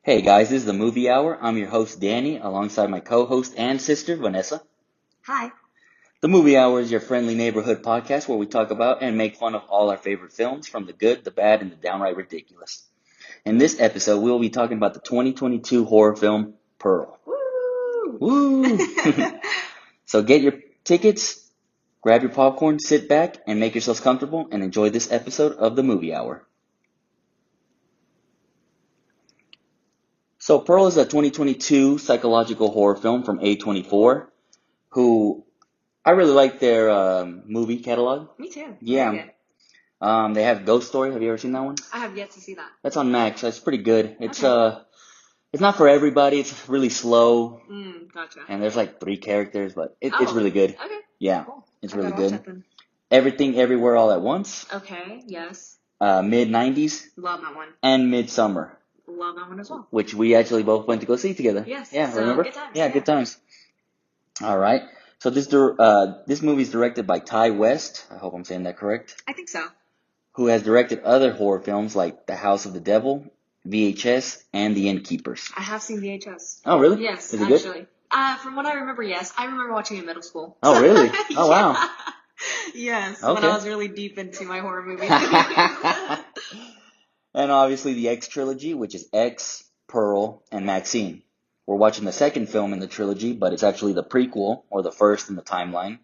Hey guys, this is the Movie Hour. I'm your host Danny, alongside my co-host and sister Vanessa. Hi. The Movie Hour is your friendly neighborhood podcast where we talk about and make fun of all our favorite films, from the good, the bad, and the downright ridiculous. In this episode, we'll be talking about the 2022 horror film Pearl. Woo! Woo! So get your tickets, grab your popcorn, sit back, and make yourselves comfortable and enjoy this episode of the Movie Hour. So Pearl is a 2022 psychological horror film from A24, who I really like their movie catalog. Me too. Yeah. Very good. They have Ghost Story. Have you ever seen that one? I have yet to see that. That's on Max. That's pretty good. Okay. It's not for everybody. It's really slow, Gotcha. and there's like 3 characters, but it's Oh, really good. okay. Yeah, Cool. it's I really gotta watch good. that then. Everything, Everywhere, All at Once. Okay. Yes. Mid '90s Love that one. and Midsummer, Love that one as well. which we actually both went to go see together. Yes. Yeah, So remember? good times. Yeah, good times. All right. So this movie is directed by Ty West. I hope I'm saying that correct. I think so. Who has directed other horror films like The House of the Devil, VHS, and The Innkeepers. I have seen VHS. Oh, really? Yes, Is it good? actually. From what I remember, yes. I remember watching it in middle school. Oh, really? Oh, wow. Yes. Okay. When I was really deep into my horror movies. And obviously the X trilogy, which is X, Pearl, and Maxine. We're watching the second film in the trilogy, but it's actually the prequel, or the first in the timeline.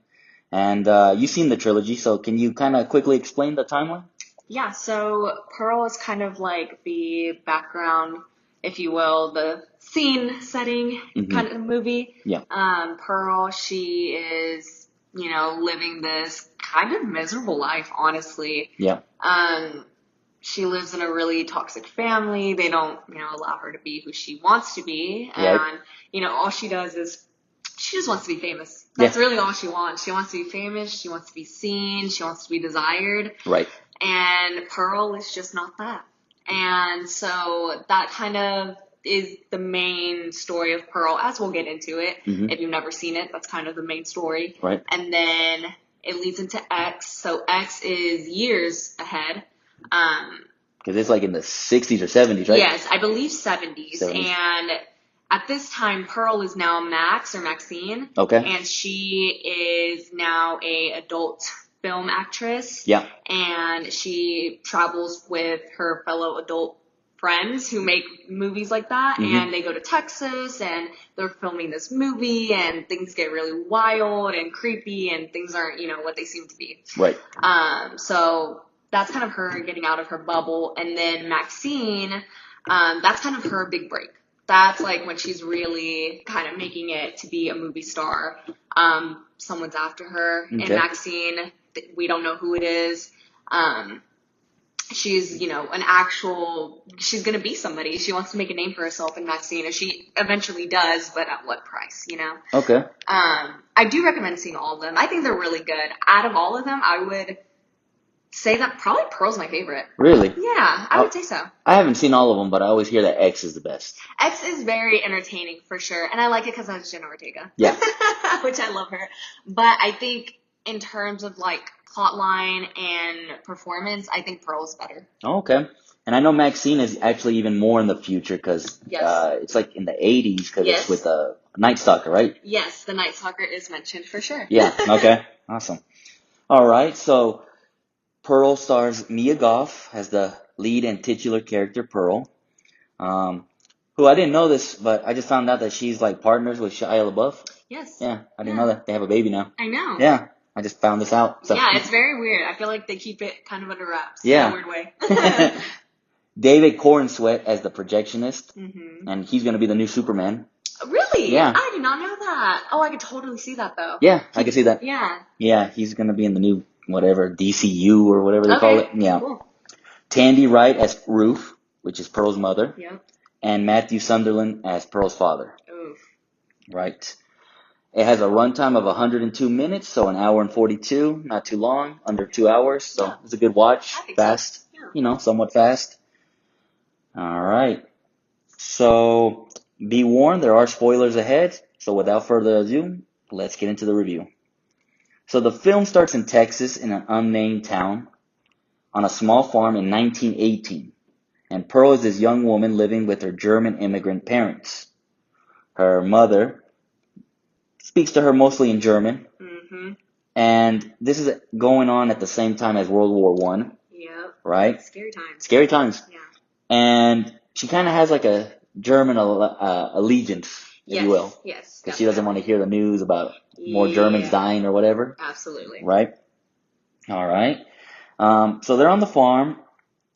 And you've seen the trilogy, so can you kind of quickly explain the timeline? Yeah, so Pearl is kind of like the background, if you will, the scene setting kind of movie. Yeah. Pearl, she is, living this kind of miserable life, honestly. Yeah. She lives in a really toxic family. They don't, allow her to be who she wants to be. Right. And, all she does is she just wants to be famous. Yeah. That's really all she wants. She wants to be famous. She wants to be seen. She wants to be desired. Right. And Pearl is just not that. And so that kind of is the main story of Pearl, as we'll get into it. If you've never seen it, that's kind of the main story. Right. And then it leads into X. So X is years ahead. Because it's like in the 60s or 70s, right? Yes, I believe 70s. 70s. And at this time, Pearl is now Max or Maxine. Okay. And she is now a adult film actress. Yeah. And she travels with her fellow adult friends who make movies like that. And they go to Texas and they're filming this movie and things get really wild and creepy and things aren't, what they seem to be. Right. So that's kind of her getting out of her bubble. And then Maxine, that's kind of her big break. That's like when she's really kind of making it to be a movie star. Someone's after her. Okay. And Maxine, we don't know who it is. She's, she's going to be somebody. She wants to make a name for herself in Maxine, and she eventually does, but at what price, Okay. I do recommend seeing all of them. I think they're really good. Out of all of them, I would say that probably Pearl's my favorite. Really? Yeah, I would say so. I haven't seen all of them, but I always hear that X is the best. X is very entertaining for sure, and I like it because that's Jenna Ortega. Yeah. Which I love her. But I think in terms of like plot line and performance, I think Pearl's better. Oh, okay. And I know Maxine is actually even more in the future because Yes. it's like in the 80s because Yes. it's with Night Stalker, right? Yes, the Night Stalker is mentioned for sure. Yeah. Okay. Awesome. All right. So Pearl stars Mia Goth as the lead and titular character, Pearl, who I didn't know this, but I just found out that she's like partners with Shia LaBeouf. Yes. Yeah, I didn't know that. They have a baby now. I know. Yeah, I just found this out. So. Yeah, it's very weird. I feel like they keep it kind of under wraps Yeah. in a weird way. David Corenswet as the projectionist, Mm-hmm. and he's going to be the new Superman. Really? Yeah. I did not know that. Oh, I could totally see that though. Yeah, I can see that. Yeah. Yeah, he's going to be in the new whatever DCU or whatever they call it. Yeah. Cool. Tandy Wright as Ruth, which is Pearl's mother, Yep. and Matthew Sunderland as Pearl's father. Oof. Right. It has a runtime of 102 minutes, so an hour and 42, not too long, under 2 hours. So Yeah. it's a good watch, I think fast, so. Yeah. Somewhat fast. All right. So be warned, there are spoilers ahead. So without further ado, let's get into the review. So the film starts in Texas in an unnamed town on a small farm in 1918. And Pearl is this young woman living with her German immigrant parents. Her mother speaks to her mostly in German, Mm-hmm. and this is going on at the same time as World War One, Yep. right? Scary times. Scary times. Yeah. And she kind of has like a German allegiance, if you will, Yes. because she doesn't want to hear the news about more Yeah. Germans dying or whatever, Absolutely. right? All right. So they're on the farm,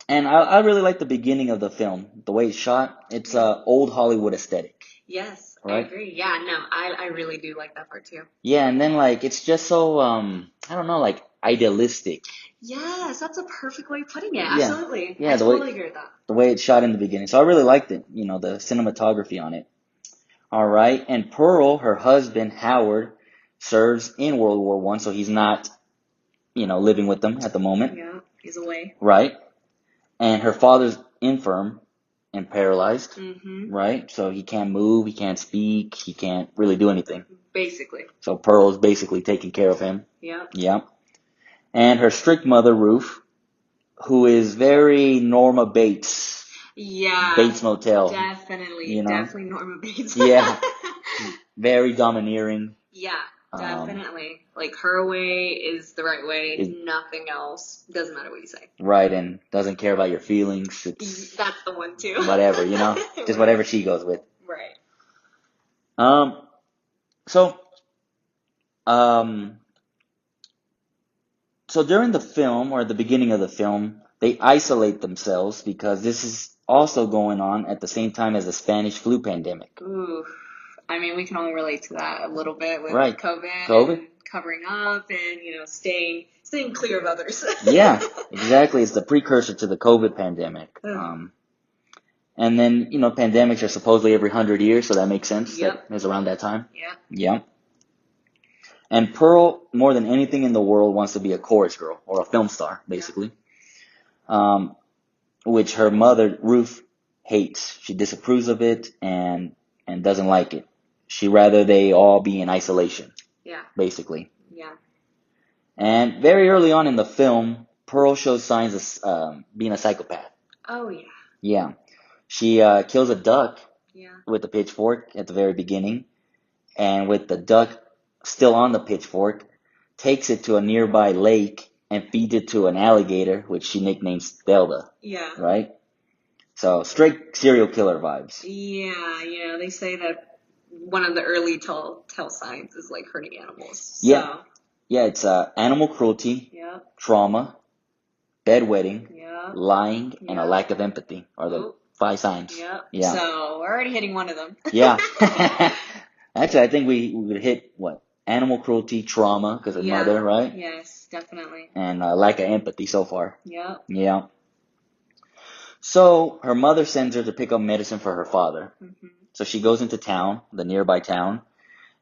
and I really like the beginning of the film, the way it's shot. It's old Hollywood aesthetic, Yes, I right? agree. Yeah, no, I really do like that part too. Yeah, and then like it's just so I don't know, like idealistic. Yes, that's a perfect way of putting it. Yeah, Absolutely. yeah, I totally agree with that. the way it's shot in the beginning. So I really liked it, the cinematography on it. All right, and Pearl, her husband Howard, serves in World War One, so he's not, living with them at the moment, Yeah, he's away. right? And her father's infirm and paralyzed, Mm-hmm. right? So he can't move, he can't speak, he can't really do anything. Basically. So Pearl's basically taking care of him. Yeah. Yeah. And her strict mother, Ruth, who is very Norma Bates. Yeah. Bates Motel. Definitely. Definitely Norma Bates. Yeah. Very domineering. Yeah, definitely. Like her way is the right way. Nothing else. Doesn't matter what you say. Right, and doesn't care about your feelings. That's the one too. Whatever, just whatever she goes with. Right. So, um, so during the film or at the beginning of the film, they isolate themselves because this is also going on at the same time as the Spanish flu pandemic. Ooh. I mean, we can only relate to that a little bit with Right. COVID. And covering up and, staying clear of others. Yeah, exactly. It's the precursor to the COVID pandemic. And then, pandemics are supposedly every 100 years, so that makes sense. Yep. That is around that time. Yeah. Yeah. And Pearl, more than anything in the world, wants to be a chorus girl or a film star, basically. Yeah. Which her mother, Ruth, hates. She disapproves of it and doesn't like it. She rather they all be in isolation. Yeah. Basically. Yeah. And very early on in the film, Pearl shows signs of being a psychopath. Oh, yeah. Yeah. She kills a duck with a pitchfork at the very beginning. And with the duck still on the pitchfork, takes it to a nearby lake and feeds it to an alligator, which she nicknames Zelda. Yeah. Right? So, straight serial killer vibes. Yeah, they say that one of the early tell signs is like hurting animals. So. Yeah. Yeah, it's animal cruelty, trauma, bedwetting, lying, and a lack of empathy are the 5 signs. Yep. Yeah. So, we're already hitting one of them. Yeah. Actually, I think we would hit, animal cruelty, trauma, because of mother, right? Yes, definitely. And lack of empathy so far. Yep. Yeah. So, her mother sends her to pick up medicine for her father. Mm-hmm. So she goes into town, the nearby town,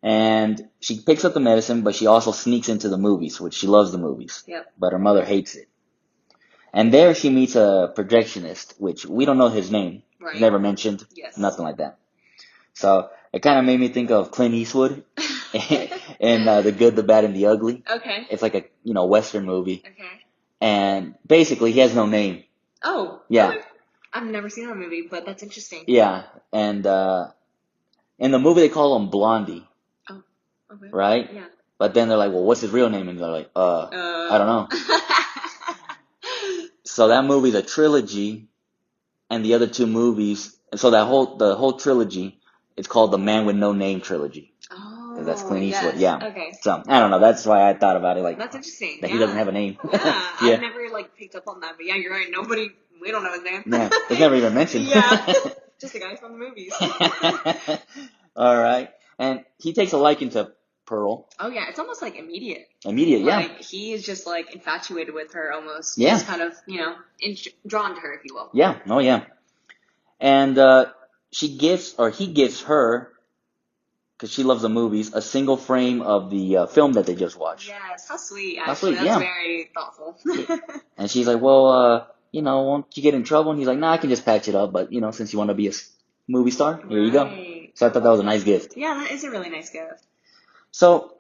and she picks up the medicine, but she also sneaks into the movies, which she loves the movies. Yep. But her mother hates it. And there she meets a projectionist, which we don't know his name. Right. Never mentioned. Yes. Nothing like that. So it kind of made me think of Clint Eastwood in The Good, the Bad, and the Ugly. Okay. It's like a Western movie. Okay. And basically he has no name. Oh. Yeah. Okay. I've never seen that movie, but that's interesting. Yeah. And in the movie they call him Blondie. Oh. Okay. Right? Yeah. But then they're like, well, what's his real name? And they're like, I don't know. So that movie's a trilogy, and the other 2 movies, and so the whole trilogy, it's called the Man with No Name trilogy. Oh, that's Clint Eastwood. Yes. Yeah. Okay. So I don't know. That's why I thought about it. Like that's interesting. That he doesn't have a name. Yeah. I've never picked up on that, but yeah, you're right. We don't know his name. Yeah, it's never even mentioned. Yeah. Just a guy from the movies. All right, and he takes a liking to Pearl. Oh yeah, it's almost like immediate. Immediate, yeah. Like he is just like infatuated with her almost. Yeah. Just kind of, drawn to her, if you will. Yeah. Oh yeah. And he gives her, because she loves the movies, a single frame of the film that they just watched. Yes, how sweet. Actually, that's very thoughtful. And she's like, well, won't you get in trouble? And he's like, nah, I can just patch it up. But since you want to be a movie star, here you go. So I thought that was a nice gift. Yeah, that is a really nice gift. So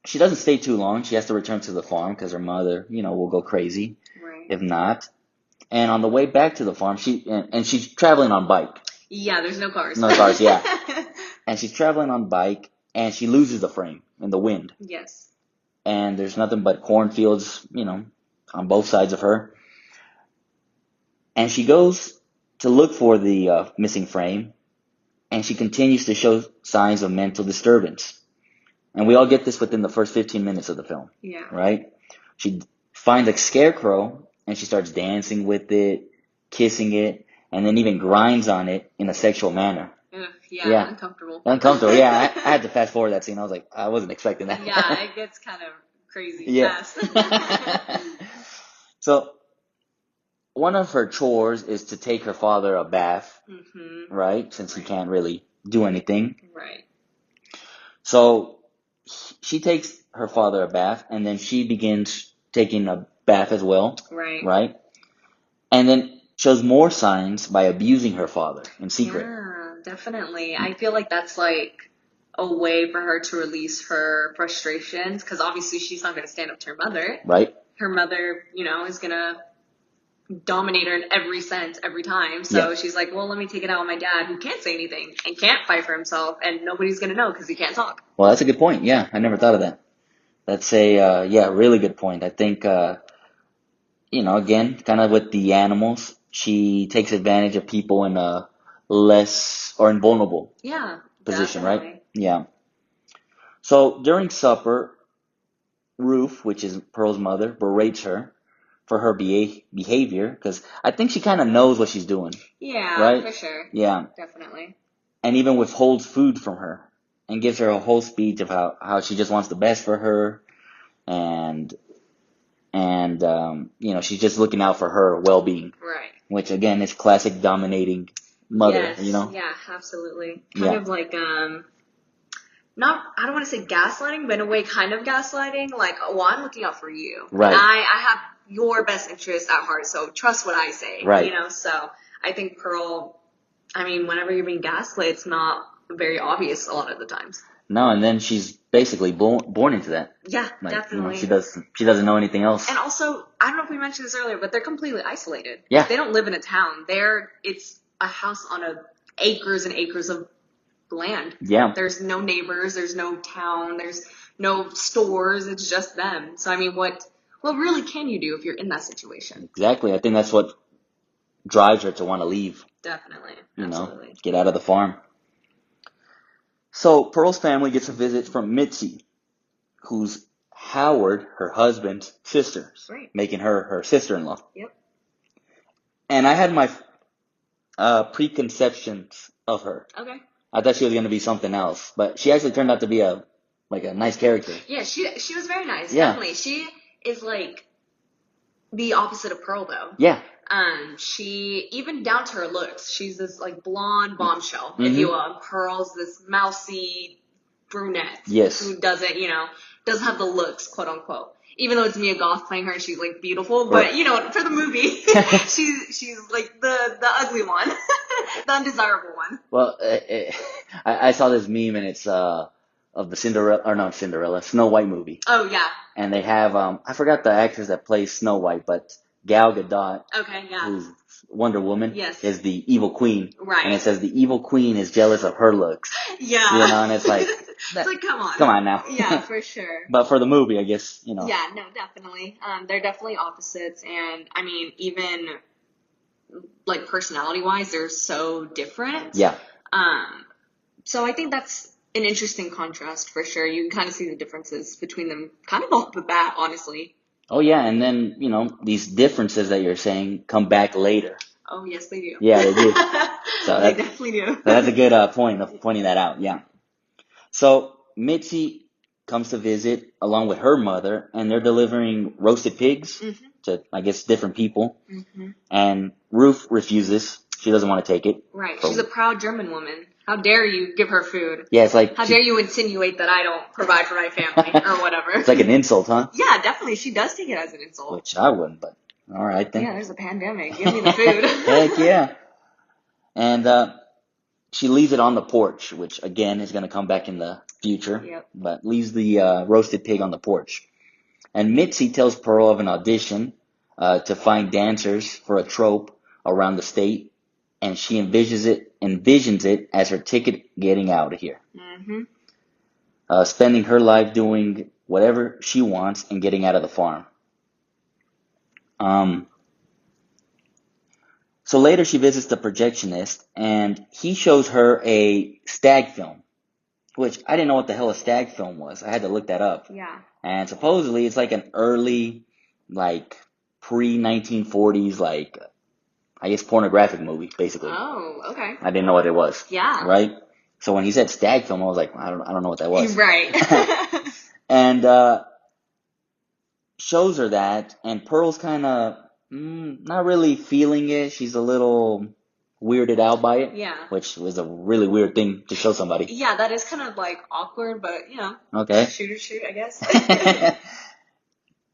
she doesn't stay too long. She has to return to the farm because her mother, will go crazy if not. And on the way back to the farm, and she's traveling on bike. Yeah, there's no cars. No cars, yeah. And she's traveling on bike, and she loses the frame in the wind. Yes. And there's nothing but cornfields, on both sides of her. And she goes to look for the missing frame, and she continues to show signs of mental disturbance. And we all get this within the first 15 minutes of the film. Yeah. Right? She finds a scarecrow, and she starts dancing with it, kissing it, and then even grinds on it in a sexual manner. Ugh, yeah, uncomfortable. Uncomfortable, yeah. I had to fast forward that scene. I was like, I wasn't expecting that. Yeah, it gets kind of crazy fast. So, one of her chores is to take her father a bath, right? Since he can't really do anything. Right. So, she takes her father a bath, and then she begins taking a bath as well. Right? And then shows more signs by abusing her father in secret. Yeah, definitely. I feel like that's like a way for her to release her frustrations, because obviously she's not going to stand up to her mother. Right. Her mother, is going to dominate her in every sense every time. So she's like, well, let me take it out on my dad, who can't say anything and can't fight for himself, and nobody's going to know because he can't talk. Well, that's a good point. Yeah, I never thought of that. That's a, really good point. I think, again, kind of with the animals, she takes advantage of people in a less or invulnerable position, definitely. Right? Yeah. So during supper, Ruth, which is Pearl's mother, berates her for her behavior, because I think she kind of knows what she's doing. Yeah, right? For sure. Yeah. Definitely. And even withholds food from her and gives her a whole speech of how she just wants the best for her, and she's just looking out for her well-being. Right. Which again is classic dominating mother, Yes. Yeah, absolutely. Kind of like I don't want to say gaslighting, but in a way kind of gaslighting, like, well, I'm looking out for you. Right. And I have your best interest at heart, so trust what I say. Right. So I think Pearl, whenever you're being gaslit, it's not very obvious a lot of the times. No, and then she's basically born into that. Yeah, definitely. She doesn't know anything else. And also, I don't know if we mentioned this earlier, but they're completely isolated. Yeah. They don't live in a town. It's a house on acres and acres of land. Yeah. There's no neighbors. There's no town. There's no stores. It's just them. So, what really can you do if you're in that situation? Exactly. I think that's what drives her to want to leave. Definitely. Absolutely. Get out of the farm. So Pearl's family gets a visit from Mitzi, who's Howard, her husband's sister, right, making her sister-in-law. Yep. And I had my preconceptions of her. Okay. I thought she was going to be something else, but she actually turned out to be a nice character. Yeah, she was very nice. Yeah. Definitely. She is like the opposite of Pearl, though. Yeah. She, even down to her looks, she's this like blonde bombshell, if you will. And Pearl's this mousy brunette. Yes. Who doesn't have the looks, quote unquote. Even though it's Mia Goth playing her and she's like beautiful, but for the movie, she's like the ugly one, the undesirable one. Well, I saw this meme and it's of the Snow White movie. Oh yeah. And they have I forgot the actress that plays Snow White, but Gal Gadot, okay, yeah, who's Wonder Woman, yes, is the evil queen. Right. And it says the evil queen is jealous of her looks. Yeah. And it's like, it's like, come on now. Yeah, for sure. But for the movie, I guess, Yeah, no, definitely. They're definitely opposites, and even like personality-wise, they're so different. Yeah. So I think that's an interesting contrast for sure. You can kind of see the differences between them kind of off the bat, honestly. Oh yeah, and then, these differences that you're saying come back later. Oh, yes, they do. Yeah, they do. So they definitely do. That's a good point of pointing that out, yeah. So Mitzi comes to visit along with her mother, and they're delivering roasted pigs to, I guess, different people. And Ruth refuses. She doesn't want to take it. Right. She's a proud German woman. How dare you give her food? Yeah, it's like... How dare you insinuate that I don't provide for my family or whatever? It's like an insult, huh? Yeah, definitely. She does take it as an insult. Which I wouldn't, but all right then. Yeah, there's a pandemic. Give me the food. Heck yeah. And she leaves it on the porch, which again is going to come back in the future. Yep. But leaves the roasted pig on the porch. And Mitzi tells Pearl of an audition to find dancers for a trope around the state, and she envisions it as her ticket getting out of here, Mm-hmm. spending her life doing whatever she wants and getting out of the farm. Um, so later she visits the projectionist, and he shows her a stag film, which I didn't know what the hell a stag film was. I had to look that up. Yeah. And supposedly it's like an early, like pre-1940s, like I guess pornographic movie, basically. Oh, okay. I didn't know what it was. Yeah. Right? So when he said stag film, I was like, I don't know what that was. Right. And shows her that, and Pearl's kind of not really feeling it. She's a little weirded out by it, Yeah. which was a really weird thing to show somebody. Yeah, that is kind of like awkward, but Okay. shoot, I guess.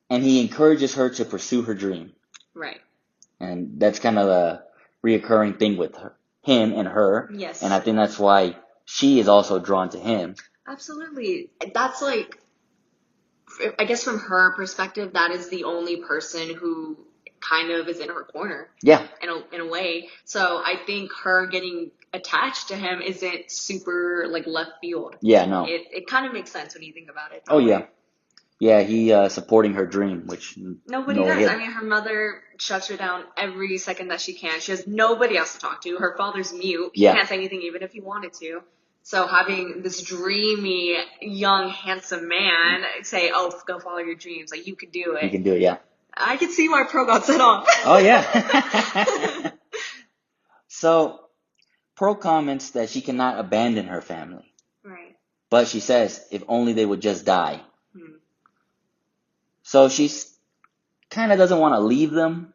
And he encourages her to pursue her dream. Right. And that's kind of a reoccurring thing with him and her. Yes. And I think that's why she is also drawn to him. Absolutely. That's like, I guess from her perspective, that is the only person who kind of is in her corner. Yeah. In a way. So I think her getting attached to him isn't super like left field. Yeah, no. It kind of makes sense when you think about it. Oh, yeah. Yeah, he supporting her dream, which nobody does. I mean, her mother shuts her down every second that she can. She has nobody else to talk to. Her father's mute. He can't say anything even if he wanted to. So having this dreamy, young, handsome man say, "Oh, go follow your dreams. Like, you could do it." You can do it, yeah. I can see why Pearl got set off. Oh, yeah. So, Pearl comments that she cannot abandon her family. Right. But she says, if only they would just die. Hmm. So she's kind of doesn't want to leave them,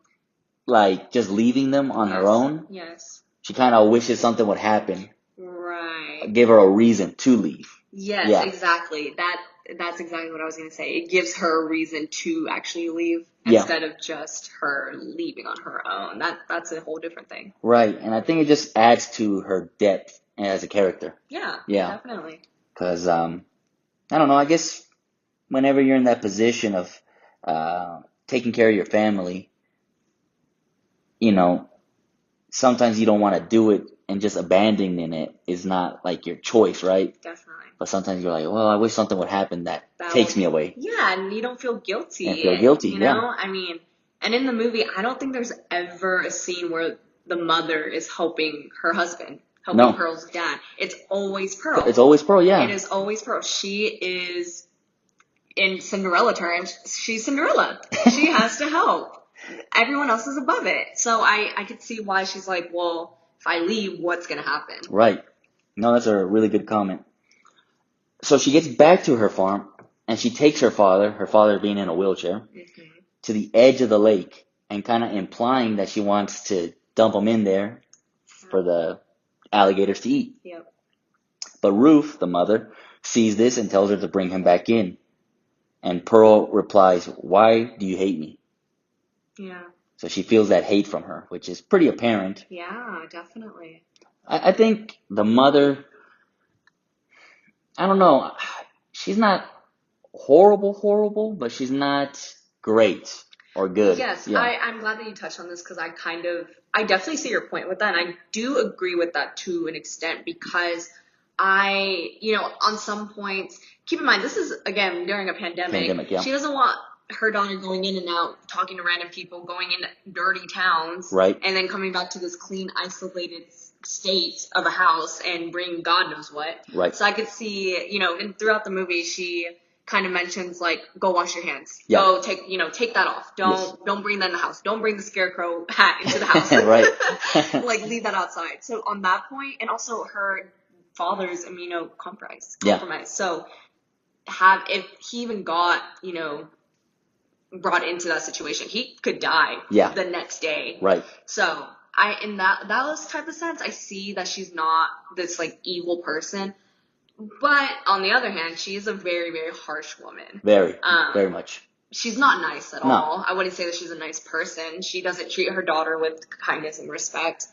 like just leaving them on her own. Yes. She kind of wishes something would happen. Right. Give her a reason to leave. Yes, Yeah. exactly. That's exactly what I was going to say. It gives her a reason to actually leave Yeah. instead of just her leaving on her own. That's a whole different thing. Right, and I think it just adds to her depth as a character. Yeah, Yeah. definitely. Because, I don't know, I guess whenever you're in that position of taking care of your family, sometimes you don't want to do it, and just abandoning it is not like your choice, right? Definitely. But sometimes you're like, well, I wish something would happen that That takes would- me away. Yeah, and you don't feel guilty. And feel guilty, You know? yeah. I mean, and in the movie, I don't think there's ever a scene where the mother is helping her husband, helping No. Pearl's dad. It's always Pearl. It's always Pearl, yeah. It is always Pearl. She is, in Cinderella terms, she's Cinderella. She has to help. Everyone else is above it. So I could see why she's like, well, if I leave, what's going to happen? Right. No, that's a really good comment. So she gets back to her farm, and she takes her father being in a wheelchair, Mm-hmm. to the edge of the lake, and kind of implying that she wants to dump him in there for the alligators to eat. Yep. But Ruth, the mother, sees this and tells her to bring him back in. And Pearl replies, "Why do you hate me?" Yeah. So she feels that hate from her, which is pretty apparent. Yeah, definitely. I think the mother, I don't know, she's not horrible, but she's not great or good. Yes, Yeah. I'm glad that you touched on this because I definitely see your point with that. And I do agree with that to an extent because on some points, keep in mind, this is, again, during a pandemic. Yeah. She doesn't want her daughter going in and out, talking to random people, going in dirty towns. Right. And then coming back to this clean, isolated state of a house and bring God knows what. Right. So I could see, and throughout the movie, she kind of mentions like, go wash your hands. Yeah. Go take that off. Don't bring that in the house. Don't bring the scarecrow hat into the house. Right. Like leave that outside. So on that point, and also her father's immunocompromised. Yeah. So if he even got, brought into that situation, he could die Yeah. the next day. Right. So in those type of sense, I see that she's not this like evil person. But on the other hand, she is a very, very harsh woman. Very much. She's not nice at No. all. I wouldn't say that she's a nice person. She doesn't treat her daughter with kindness and respect.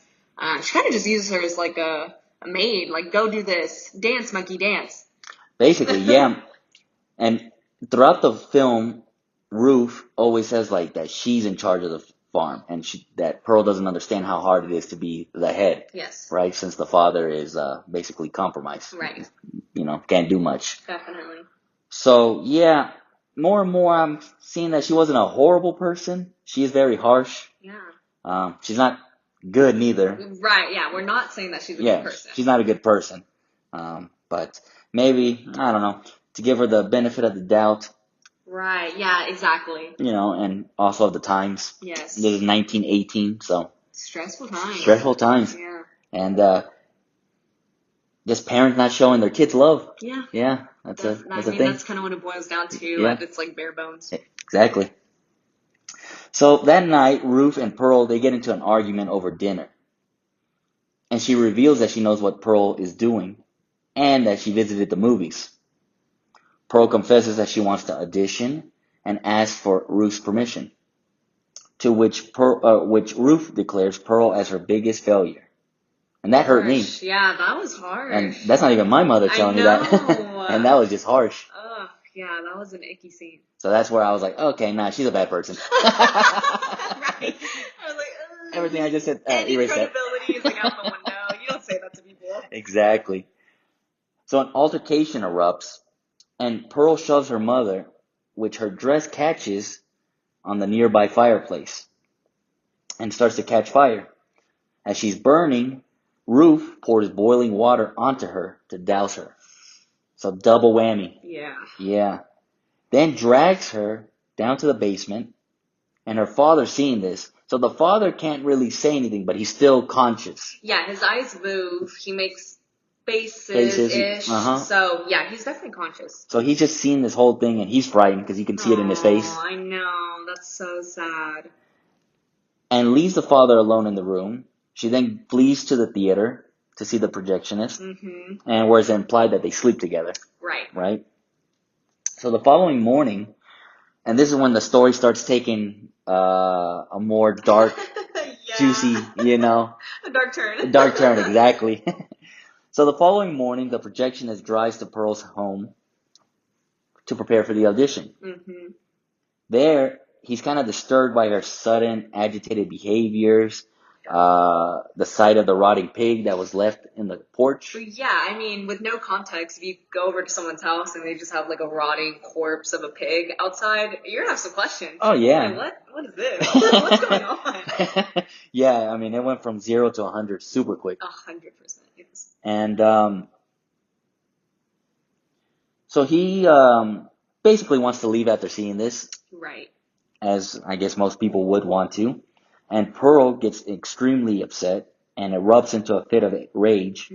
She kind of just uses her as like a maid. Like, go do this. Dance, monkey, dance. Basically, yeah. And throughout the film, Ruth always says like that she's in charge of the farm, and that Pearl doesn't understand how hard it is to be the head, Yes. right? Since the father is basically compromised, Right. Can't do much. Definitely. So yeah, more and more I'm seeing that she wasn't a horrible person. She is very harsh. Yeah. She's not good neither. Right. Yeah. We're not saying that she's a Yeah, good person. she's not a good person. But maybe, I don't know, to give her the benefit of the doubt. Right. Yeah. Exactly. And also of the times. Yes. This is 1918, so Stressful times. stressful times. Yeah. And just parents not showing their kids love. Yeah. Yeah, that's a thing. That's kind of what it boils down to. Yeah. At its like bare bones. Exactly. So that night, Ruth and Pearl, they get into an argument over dinner. And she reveals that she knows what Pearl is doing and that she visited the movies. Pearl confesses that she wants to audition and asks for Ruth's permission, to which Ruth declares Pearl as her biggest failure. And that hurt me. Yeah, that was harsh. And that's not even my mother telling me that. And that was just harsh. Ugh, yeah, that was an icky scene. So that's where I was like, okay, nah, she's a bad person. Right. I was like, ugh. Everything I just said, Any erase that. credibility is like out the window. You don't say that to people. Exactly. So an altercation erupts, and Pearl shoves her mother, which her dress catches on the nearby fireplace, and starts to catch fire. As she's burning, Ruth pours boiling water onto her to douse her. So double whammy. Yeah. Yeah. Then drags her down to the basement, and her father seeing this. So the father can't really say anything, but he's still conscious. Yeah, his eyes move. He makes faces-ish. Uh-huh. So, yeah, he's definitely conscious. So he's just seen this whole thing, and he's frightened because you can see it in his face. Oh, I know. That's so sad. And leaves the father alone in the room. She then flees to the theater to see the projectionist, and where it's implied that they sleep together. Right? So the following morning, and this is when the story starts taking a more dark, juicy, A dark turn. A dark turn, exactly. So the following morning, the projectionist drives to Pearl's home to prepare for the audition. There, he's kind of disturbed by her sudden, agitated behaviors, the sight of the rotting pig that was left in the porch. Yeah, I mean, with no context, if you go over to someone's house and they just have like a rotting corpse of a pig outside, you're gonna have some questions. Oh, yeah. Like, what is this? What's going on? Yeah, I mean, it went from 0 to 100 super quick. 100%, yes. And so he basically wants to leave after seeing this. Right. As I guess most people would want to. And Pearl gets extremely upset and erupts into a fit of rage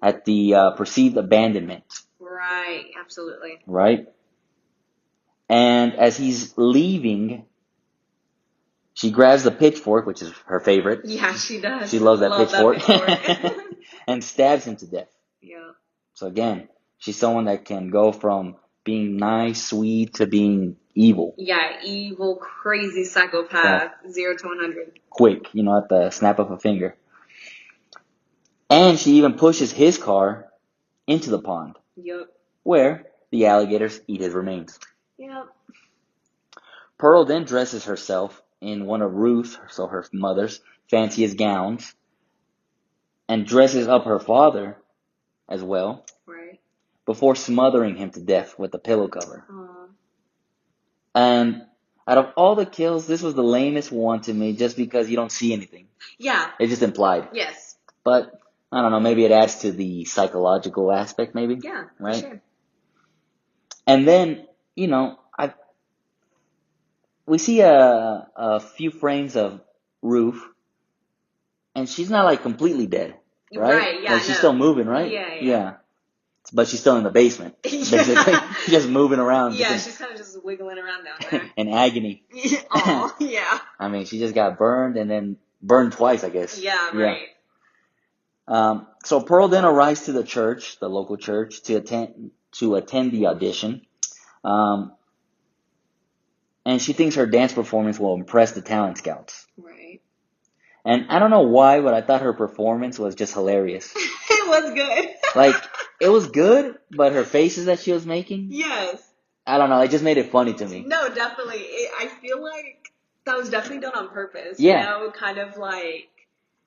at the perceived abandonment. Right, absolutely. Right? And as he's leaving, she grabs the pitchfork, which is her favorite. Yeah, she does. She loves that pitchfork. And stabs him to death. Yeah. So again, she's someone that can go from being nice, sweet, to being evil. Yeah, evil, crazy psychopath, 0 to 100. Quick, at the snap of a finger. And she even pushes his car into the pond. Yep. Where the alligators eat his remains. Yep. Pearl then dresses herself in one of Ruth's, so her mother's, fanciest gowns, and dresses up her father as well. Right. Before smothering him to death with a pillow cover. Aww. And out of all the kills, this was the lamest one to me, just because you don't see anything. Yeah. It's just implied. Yes. But, I don't know, maybe it adds to the psychological aspect, maybe. Yeah, right? For sure. And then, we see a few frames of Ruth, and she's not like completely dead, right? Right, yeah. Like she's still moving, right? Yeah. But she's still in the basement, basically, just moving around. Yeah, she's kind of just wiggling around down there. In agony. Oh, yeah. I mean, she just got burned and then burned twice, I guess. Yeah, right. So Pearl then arrives to the church, the local church, to attend the audition. And she thinks her dance performance will impress the talent scouts. Right. And I don't know why, but I thought her performance was just hilarious. It was good. Like, it was good, but her faces that she was making. Yes. I don't know. It just made it funny to me. No, definitely. I feel like that was definitely done on purpose. Yeah. You know, kind of like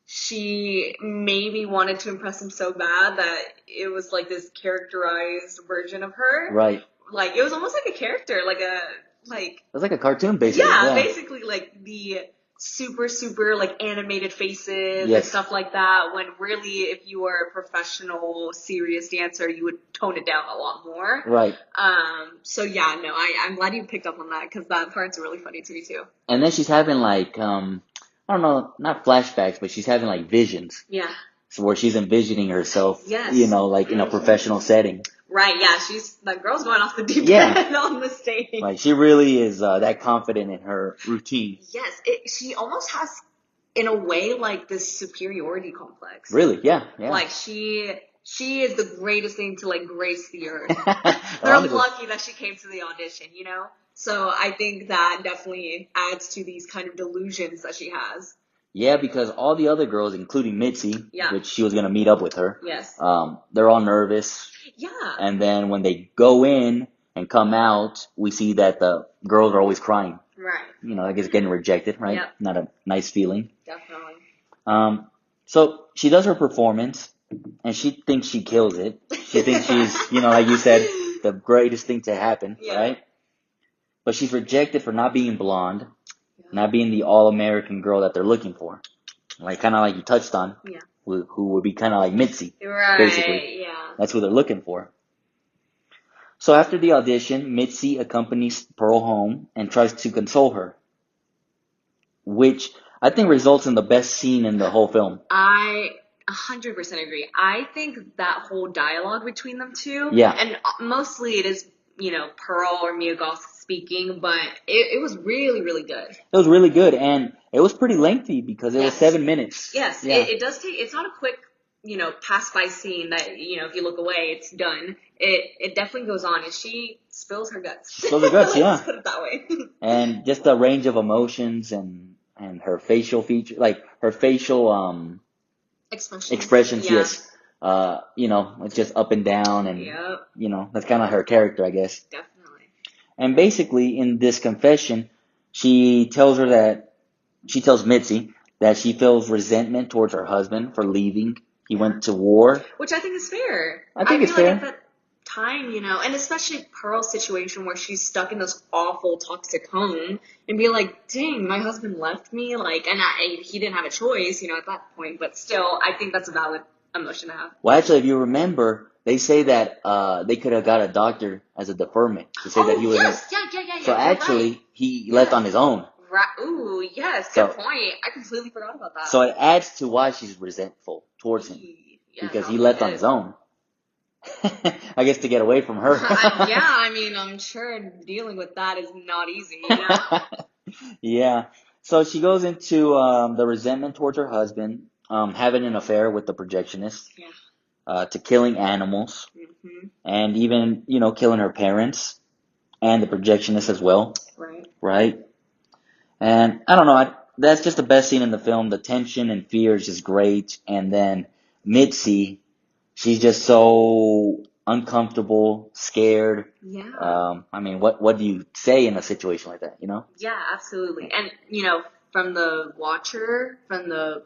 she maybe wanted to impress him so bad that it was like this characterized version of her. Right. Like it was almost like a character, like It was like a cartoon, basically. yeah, basically like the super like animated faces and Yes. stuff like that. When really, if you were a professional, serious dancer, you would tone it down a lot more. Right. So yeah, no, I'm glad you picked up on that because that part's really funny to me too. And then she's having like, I don't know, not flashbacks, but she's having like visions. Yeah. So where she's envisioning herself, Yes. you know, like in a professional setting. Right, yeah, that girl's going off the deep Yeah. end on the stage. Like she really is that confident in her routine. Yes, she almost has, in a way, like this superiority complex. Really? Yeah. Yeah. Like she is the greatest thing to like grace the earth. Honestly. They're lucky that she came to the audition, you know? So I think that definitely adds to these kind of delusions that she has. Yeah, because all the other girls, including Mitzi, Yeah. which she was gonna meet up with her, Yes. they're all nervous. Yeah. And then when they go in and come out, we see that the girls are always crying. Right. You know, I guess getting rejected, right? Yep. Not a nice feeling. Definitely. So she does her performance, and she thinks she kills it. She thinks she's, you know, like you said, the greatest thing to happen, Yeah. right? But she's rejected for not being blonde, Yeah. not being the all-American girl that they're looking for. Like, kind of like you touched on, Yeah. who would be kind of like Mitzi. Right. Basically. Yeah. That's who they're looking for. So after the audition, Mitzi accompanies Pearl home and tries to console her, which I think results in the best scene in the whole film. I 100% agree. I think that whole dialogue between them two, Yeah. and mostly it is, you know, Pearl or Mia Goth speaking, but it was really, really good. It was really good, and it was pretty lengthy because it was Yes. 7 minutes. Yes, Yeah. it does take, it's not a quick, you know, pass by scene that, you know, if you look away, it's done. It definitely goes on, and she spills her guts. Spills her guts, yeah. Let's put it that way. And just the range of emotions and her facial feature, like her facial expressions, Yeah. yes. You know, it's just up and down, and Yep, you know, that's kind of her character, I guess. definitely. And basically, in this confession, she tells Mitzi that she feels resentment towards her husband for leaving. He went to war. Which I think is fair. I think it's feel fair. like at that time, you know, and especially Pearl's situation where she's stuck in this awful toxic home and be like, dang, my husband left me, like, and he didn't have a choice, you know, at that point, but still, I think that's a valid emotion to have. Well, actually, if you remember, they say that they could have got a doctor as a deferment to say that he was. yes, yeah. So you're actually, right. he left on his own. Right. Ooh, yes, So- good point. I completely forgot about that. So it adds to why she's resentful towards him Yeah, because he probably left on did. his own. I guess to get away from her. Yeah, I mean, I'm sure dealing with that is not easy, you know? Yeah. So she goes into the resentment towards her husband, having an affair with the projectionist, Yeah. to killing animals, hmm and even, you know, killing her parents and the projectionist as well, Right. right? And I don't know, that's just the best scene in the film. The tension and fear is just great. And then Mitzi, she's just so uncomfortable, scared. Yeah. I mean, what do you say in a situation like that, you know? Yeah, absolutely. And, you know, from the watcher, from the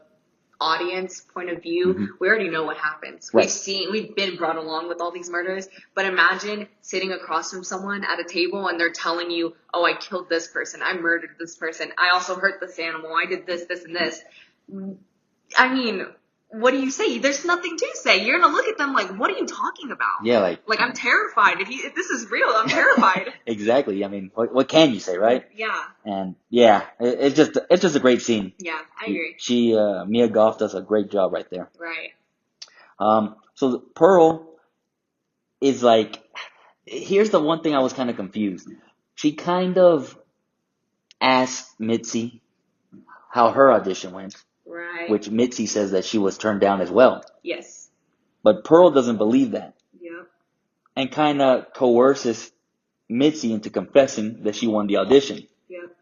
audience point of view, Mhm. we already know what happens. Right. We've been brought along with all these murders, but imagine sitting across from someone at a table and they're telling you, oh, I killed this person, I murdered this person, I also hurt this animal, I did this, this, and this. I mean, what do you say? There's nothing to say. You're gonna look at them like, what are you talking about? Yeah, like I'm terrified. If this is real, I'm terrified. exactly. I mean, what can you say, right? Yeah, And yeah, it's just a great scene. yeah, I agree. She Mia Goth does a great job right there. Right. So Pearl is like, here's the one thing I was kind of confused. She kind of asked Mitzi how her audition went, Right. which Mitzi says that she was turned down as well. Yes. But Pearl doesn't believe that Yep. and kind of coerces Mitzi into confessing that she won the audition. Yep.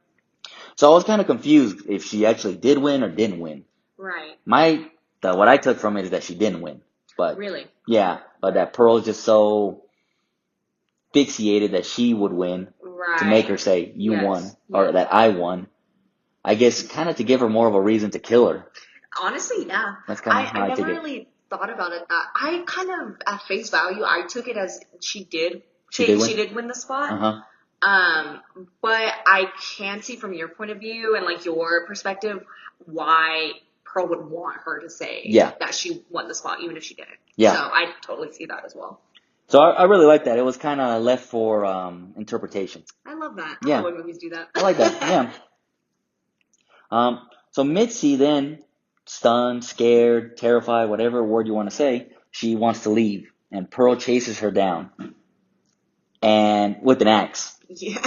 So I was kind of confused if she actually did win or didn't win. Right. What I took from it is that she didn't win. But Really. yeah, but that Pearl is just so asphyxiated that she would win to make her Right. say, you Yes. won, or Yes. that I won. I guess kind of to give her more of a reason to kill her. Honestly, yeah. That's kind of I how I never took it. really thought about it that I kind of at face value I took it as she did She did win? she did win the spot. Uh-huh. But I can see from your point of view and like your perspective why Pearl would want her to say Yeah. that she won the spot even if she didn't. Yeah. So I totally see that as well. So I really like that. It was kind of left for interpretation. I love that. Yeah. I love when movies do that. I like that. Yeah. So Mitzi then, stunned, scared, terrified, whatever word you want to say, she wants to leave, and Pearl chases her down, and with an axe. Yeah.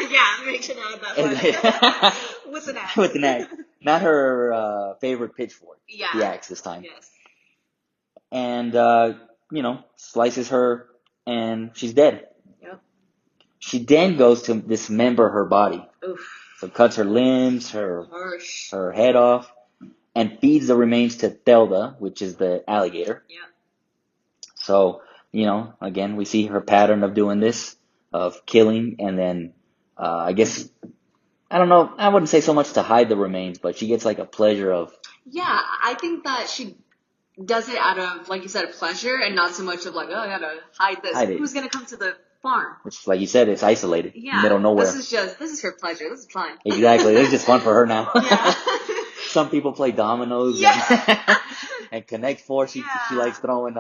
Yeah, make sure to add that part. With an axe. With an axe, not her favorite pitchfork. Yeah. The axe this time. Yes. And slices her, and she's dead. Yep. She then goes to dismember her body. Oof. So cuts her limbs, her Harsh. head off, and feeds the remains to Thelda, which is the alligator. Yeah. So, again, we see her pattern of doing this, of killing, and then, I guess, I don't know, I wouldn't say so much to hide the remains, but she gets like a pleasure of, Yeah, I think that she does it out of, like you said, pleasure and not so much of like, oh, I gotta hide this. Hide it. Who's gonna come to the farm? which, like you said, it's isolated, Yeah. middle of nowhere. This is her pleasure. This is fun. Exactly, it's just fun for her now. Yeah. Some people play dominoes Yeah. and Connect Four. She likes throwing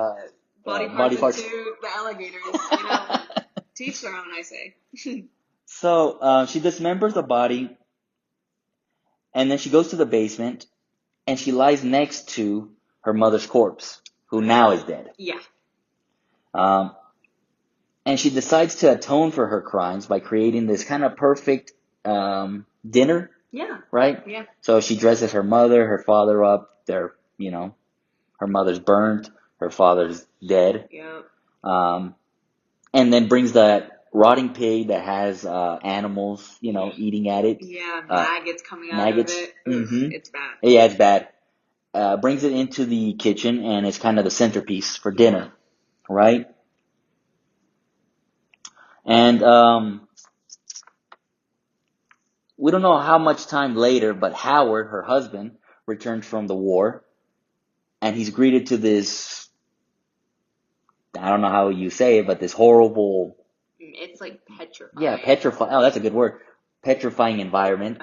Body parts into the alligators. Teach their own, I say. So she dismembers the body, and then she goes to the basement, and she lies next to her mother's corpse, who now is dead. Yeah. And she decides to atone for her crimes by creating this kind of perfect dinner, Yeah. right? Yeah. So she dresses her mother, her father up. They're, her mother's burnt, her father's dead. Yep. And then brings that rotting pig that has animals, eating at it. Yeah, maggots coming out maggots. of it. Mm-hmm. It's bad. Yeah, it's bad. Brings it into the kitchen, and it's kind of the centerpiece for dinner, right? And we don't know how much time later, but Howard, her husband, returns from the war, and he's greeted to this, I don't know how you say it, but this horrible... It's like petrifying. Yeah, petrifying. Oh, that's a good word. Petrifying environment.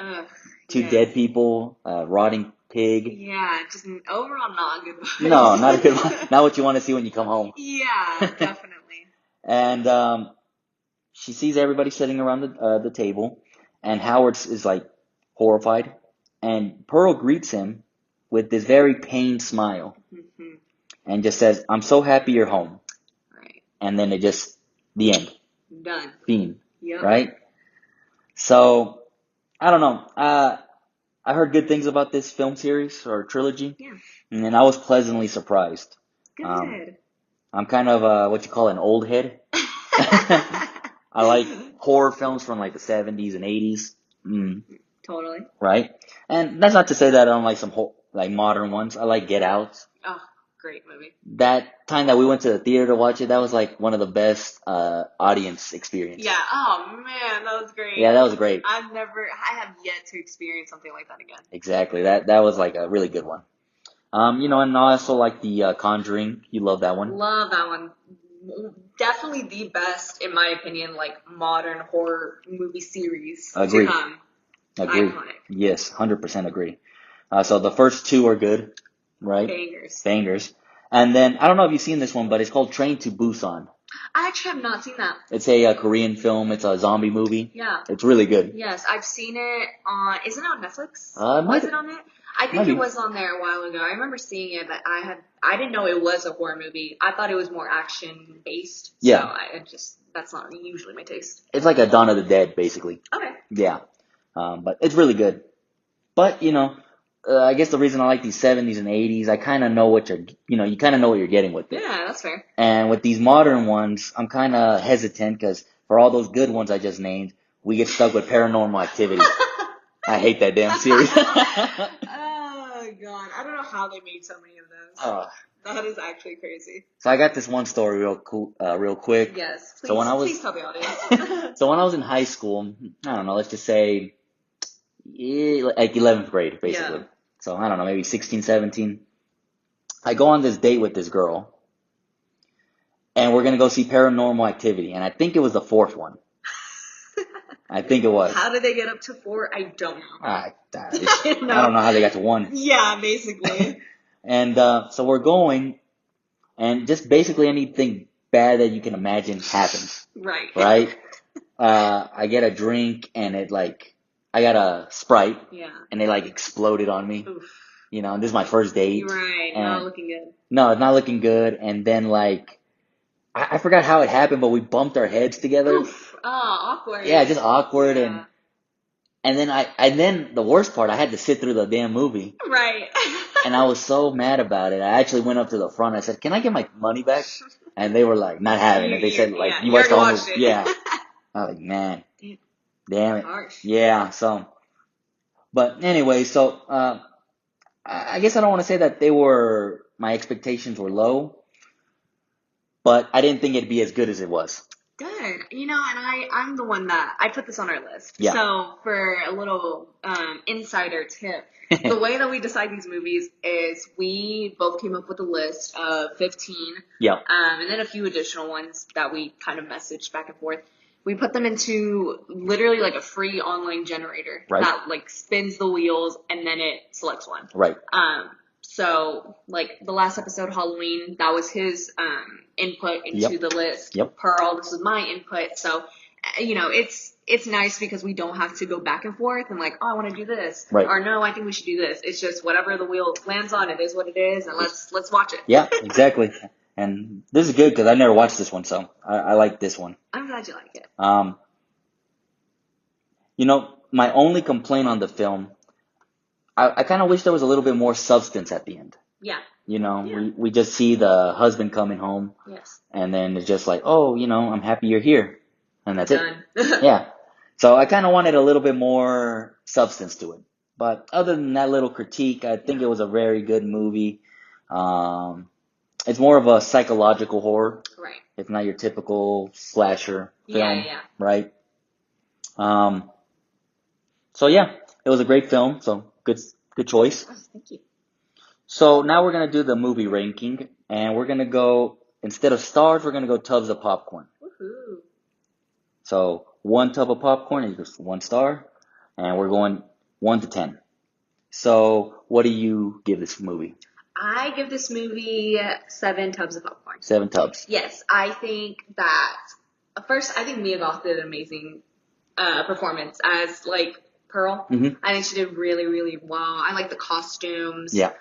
Two dead people, rotting pig. Yeah, just overall not a good vibe. No, not a good one. Not what you want to see when you come home. Yeah, definitely. And she sees everybody sitting around the table, and Howard is like horrified, and Pearl greets him with this very pained smile, and just says, "I'm so happy you're home." Right. And then the end. Done. Theme. Yep. Right? So, I don't know. I heard good things about this film series or trilogy. Yeah. And I was pleasantly surprised. Good. I'm kind of what you call an old head. I like horror films from like the 70s and 80s. Totally. Right? And that's not to say that I don't like some modern ones. I like Get Out. Oh, great movie. That time that we went to the theater to watch it, that was like one of the best audience experiences. Yeah. Oh man, that was great. Yeah, that was great. I have yet to experience something like that again. Exactly. That was like a really good one. And I also like the Conjuring. You love that one? Love that one. Definitely the best, in my opinion, like modern horror movie series Agree. to come. Agree. Iconic. Yes, 100% agree. So the first two are good, right? Bangers. And then, I don't know if you've seen this one, but it's called Train to Busan. I actually have not seen that. It's a Korean film. It's a zombie movie. Yeah. It's really good. Yes, I've seen it on, isn't it on Netflix? Was it on there? I think it was on there a while ago. I remember seeing it, but I didn't know it was a horror movie. I thought it was more action based. Yeah. So that's not usually my taste. It's like a Dawn of the Dead, basically. Okay. Yeah. But it's really good. But, I guess the reason I like these 70s and 80s, I kind of know what you kind of know what you're getting with it. Yeah, that's fair. And with these modern ones, I'm kind of hesitant because for all those good ones I just named, we get stuck with Paranormal Activity. I hate that damn series. Oh, God. I don't know how they made so many of those. That is actually crazy. So I got this one story real quick. Yes, So when I was please tell the audience. so when I was in high school, I don't know, let's just say like 11th grade, basically. Yeah. So I don't know, maybe 16, 17. I go on this date with this girl, and we're gonna go see Paranormal Activity, and I think it was the fourth one. I think it was. How did they get up to 4? I don't know. I don't know how they got to 1. Yeah, basically. And so we're going, and just basically anything bad that you can imagine happens, Right. right? I get a drink, and I got a Sprite, Yeah. and it exploded on me. Oof. You know, and this is my first date. Right. And Not looking good. no, it's not looking good. And then I forgot how it happened, but we bumped our heads together. Oof. Oh, awkward. Yeah, just awkward. Yeah. And then the worst part, I had to sit through the damn movie. Right. And I was so mad about it. I actually went up to the front. I said, "Can I get my money back?" And they were not having it. They said you watched the whole movie. it. Yeah. I was like, man, damn it. Harsh. Yeah. So, but anyway, so I guess I don't want to say that my expectations were low, but I didn't think it'd be as good as it was. Good. And I'm the one that I put this on our list. Yeah. So for a little insider tip, the way that we decide these movies is we both came up with a list of 15. Yeah. And then a few additional ones that we kind of messaged back and forth. We put them into literally a free online generator Right. that spins the wheels and then it selects one. Right. So the last episode, Halloween, that was his input into the list. Yep. Pearl, this was my input. So, it's nice because we don't have to go back and forth and I want to do this. Right. Or no, I think we should do this. It's just whatever the wheel lands on, it is what it is, and let's watch it. Yeah, exactly. And this is good because I never watched this one, so I like this one. I'm glad you like it. My only complaint on the film, I kind of wish there was a little bit more substance at the end. Yeah. We just see the husband coming home. Yes. And then it's just I'm happy you're here. And that's Done. it. Yeah. So I kind of wanted a little bit more substance to it. But other than that little critique, I think it was a very good movie. It's more of a psychological horror. Right. It's not your typical slasher film. Yeah. Right? So yeah, it was a great film. So good choice. Oh, thank you. So now we're gonna do the movie ranking, and we're gonna go, instead of stars, we're gonna go tubs of popcorn. Woohoo. So 1 tub of popcorn equals 1 star, and we're going 1 to 10. So what do you give this movie? I give this movie 7 tubs of popcorn. 7 tubs. Yes, I think that first, I think Mia Goth did an amazing performance as Pearl. Mm-hmm. I think she did really, really well. I like the costumes. Yeah.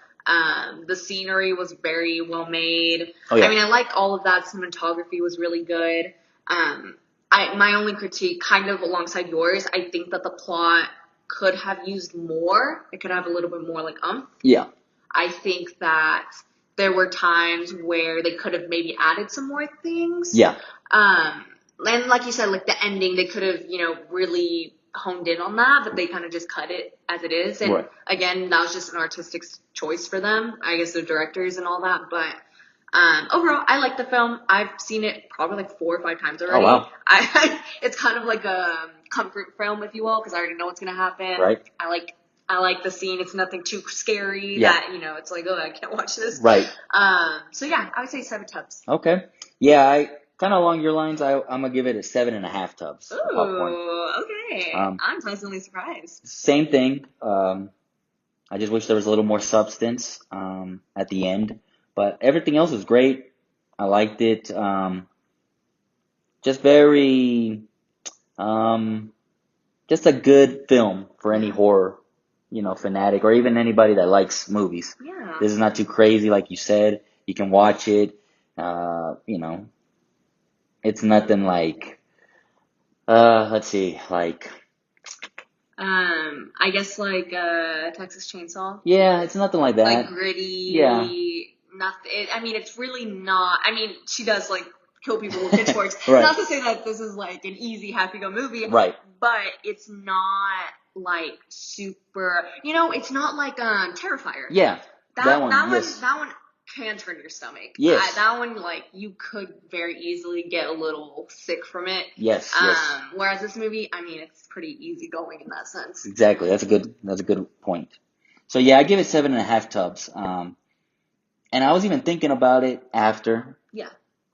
The scenery was very well made. Oh, yeah. I mean, I liked all of that. Cinematography was really good. My only critique, kind of alongside yours, I think that the plot could have used more. It could have a little bit more Yeah. I think that there were times where they could have maybe added some more things. Yeah. And like you said, the ending, they could have, really honed in on that, but they kind of just cut it as it is. And Right. again, that was just an artistic choice for them, I guess the directors and all that. But overall, I like the film. I've seen it probably 4 or 5 times already. Oh, wow. It's kind of like a comfort film, if you will, because I already know what's going to happen. Right. I like the scene. It's nothing too scary Yeah. that, it's I can't watch this. Right. So yeah, I would say 7 tubs. Okay. Yeah, I kind of along your lines, I'm gonna give it a 7.5 tubs of popcorn. Ooh, okay. I'm pleasantly surprised. Same thing. I just wish there was a little more substance at the end, but everything else was great. I liked it. Just very, just a good film for any horror, fanatic, or even anybody that likes movies. Yeah. This is not too crazy, like you said. You can watch it. It's nothing let's see, I guess Texas Chainsaw. yeah, it's nothing like that. Gritty. Yeah. Nothing. It's really not. I mean, she does kill people with pitchforks. Right. Not to say that this is an easy, happy-go movie. Right. But it's not super. It's not Terrifier. Yeah. That one, yes. That one. can turn your stomach. Yes. That one, like, you could very easily get a little sick from it. Yes. Whereas this movie, I mean, it's pretty easygoing in that sense. Exactly. That's a good point. So yeah, I give it 7.5 tubs. And I was even thinking about it after, Yeah.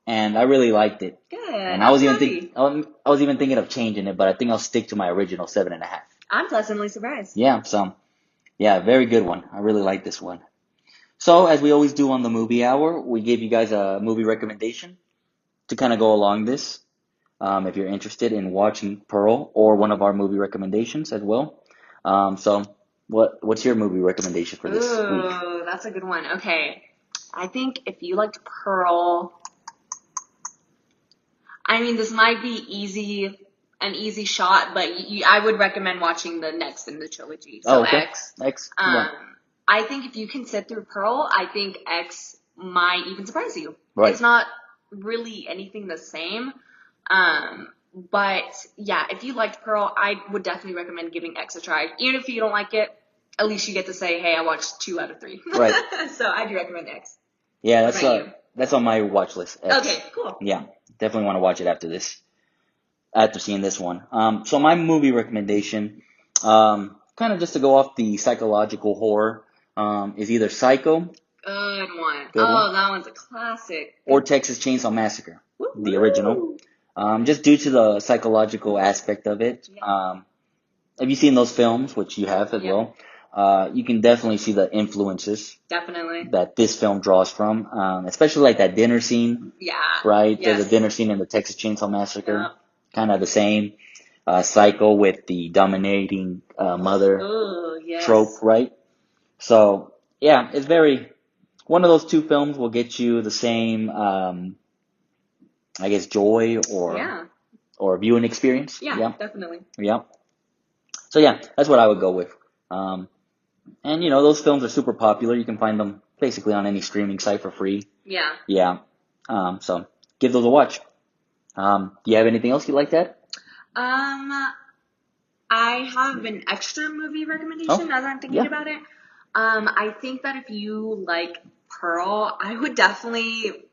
and I really liked it. Good. And I was even thinking of changing it, but I think I'll stick to my original 7.5. I'm pleasantly surprised. Yeah. So yeah, very good one. I really like this one. So as we always do on the movie hour, we gave you guys a movie recommendation to kind of go along this. If you're interested in watching Pearl or one of our movie recommendations as well. So what's your movie recommendation for this week? Ooh, that's a good one. Okay. I think if you liked Pearl, I mean, this might be an easy shot, but I would recommend watching the next in the trilogy. So okay. X. X. I think if you can sit through Pearl, I think X might even surprise you. Right. It's not really anything the same. But yeah, if you liked Pearl, I would definitely recommend giving X a try. Even if you don't like it, at least you get to say, hey, I watched 2 out of 3. Right. So I do recommend X. Yeah, that's on my watch list. X. Okay, cool. Yeah, definitely want to watch it after seeing this one. So my movie recommendation, kind of just to go off the psychological horror, is either Psycho. Good one. Good one. That one's a classic. Or Texas Chainsaw Massacre, Woo-hoo. the original. Just due to the psychological aspect of it. Yeah. Have you seen those films, which you have as well? You can definitely see the influences Definitely. that this film draws from, especially like that dinner scene. Yeah. Right? Yes. There's a dinner scene in the Texas Chainsaw Massacre. Yeah. Kind of the same. Psycho with the dominating mother trope, right? So, yeah, it's one of those 2 films will get you the same, I guess, joy or viewing experience. Yeah, definitely. Yeah. So yeah, that's what I would go with. And those films are super popular. You can find them basically on any streaming site for free. Yeah. Yeah. So give those a watch. Do you have anything else you'd like to add? I have an extra movie recommendation as I'm thinking about it. I think that if you like Pearl, I would definitely,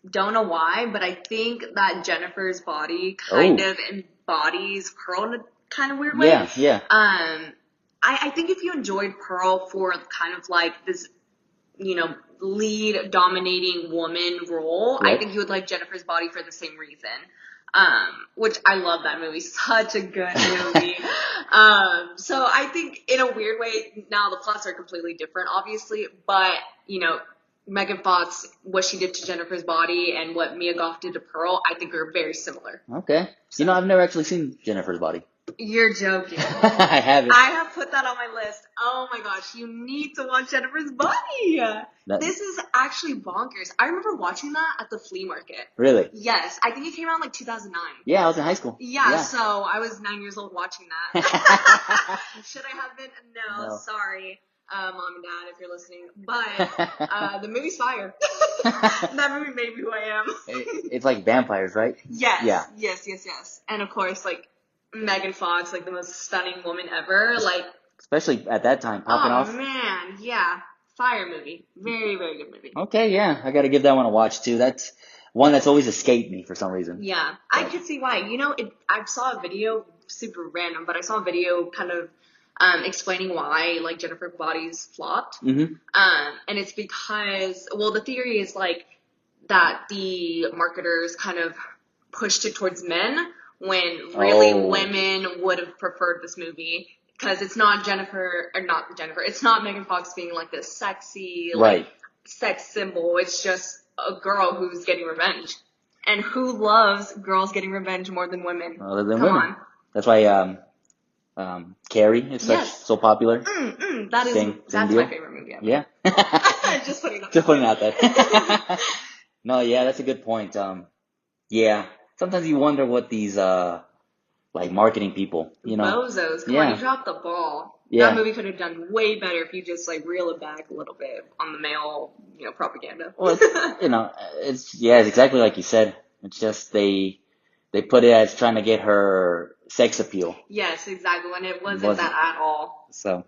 don't know why, but I think that Jennifer's Body kind of embodies Pearl in a kind of weird way. Yeah. I think if you enjoyed Pearl for kind of like this, lead dominating woman role, I think you would like Jennifer's Body for the same reason. Which I love that movie. Such a good movie. So I think in a weird way, now the plots are completely different, obviously, but, Megan Fox, what she did to Jennifer's Body and what Mia Goth did to Pearl, I think are very similar. Okay. So, I've never actually seen Jennifer's Body. You're joking. I haven't. I have put that on my list. Oh my gosh, you need to watch Jennifer's Body. This is actually bonkers. I remember watching that at the flea market. Really? Yes. I think it came out in like 2009. Yeah, I was in high school. Yeah, so I was 9 years old watching that. Should I have been? No. Sorry. Mom and Dad, if you're listening. But the movie's fire. That movie made me who I am. It's like vampires, right? Yes. Yeah. Yes. And of course, like, Megan Fox, like the most stunning woman ever. Like, especially at that time, popping off. Oh man, yeah. Fire movie. Very, very good movie. Okay, yeah. I gotta give that one a watch too. That's one that's always escaped me for some reason. Yeah. I could see why. I saw a video, super random, but I saw a video kind of explaining why, like, Jennifer's Body's flopped. Mm-hmm. And it's because, the theory is, like, that the marketers kind of pushed it towards men when really women would have preferred this movie. Because it's not it's not Megan Fox being, like, this sexy, like, sex symbol. It's just a girl who's getting revenge. And who loves girls getting revenge more than women? Other than women. On. That's why, Carrie is so popular. That's my favorite movie ever. Yeah. Just putting it out there. No, yeah, that's a good point. Yeah. Sometimes you wonder what these, like, marketing people, Bozos. Come on, you dropped the ball. Yeah. That movie could have done way better if you just, like, reel it back a little bit on the male, propaganda. Well, it's exactly like you said. It's just they put it as trying to get her sex appeal. Yes, exactly. And it wasn't that at all. So,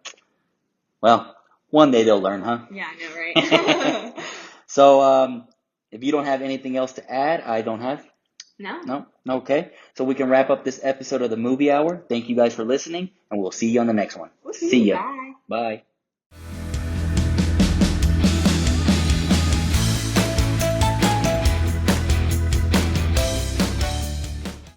well, one day they'll learn, huh? Yeah, I know, right? So, if you don't have anything else to add, I don't have. No. No? Okay. So we can wrap up this episode of the Movie Hour. Thank you guys for listening, and we'll see you on the next one. See ya. Bye. Bye.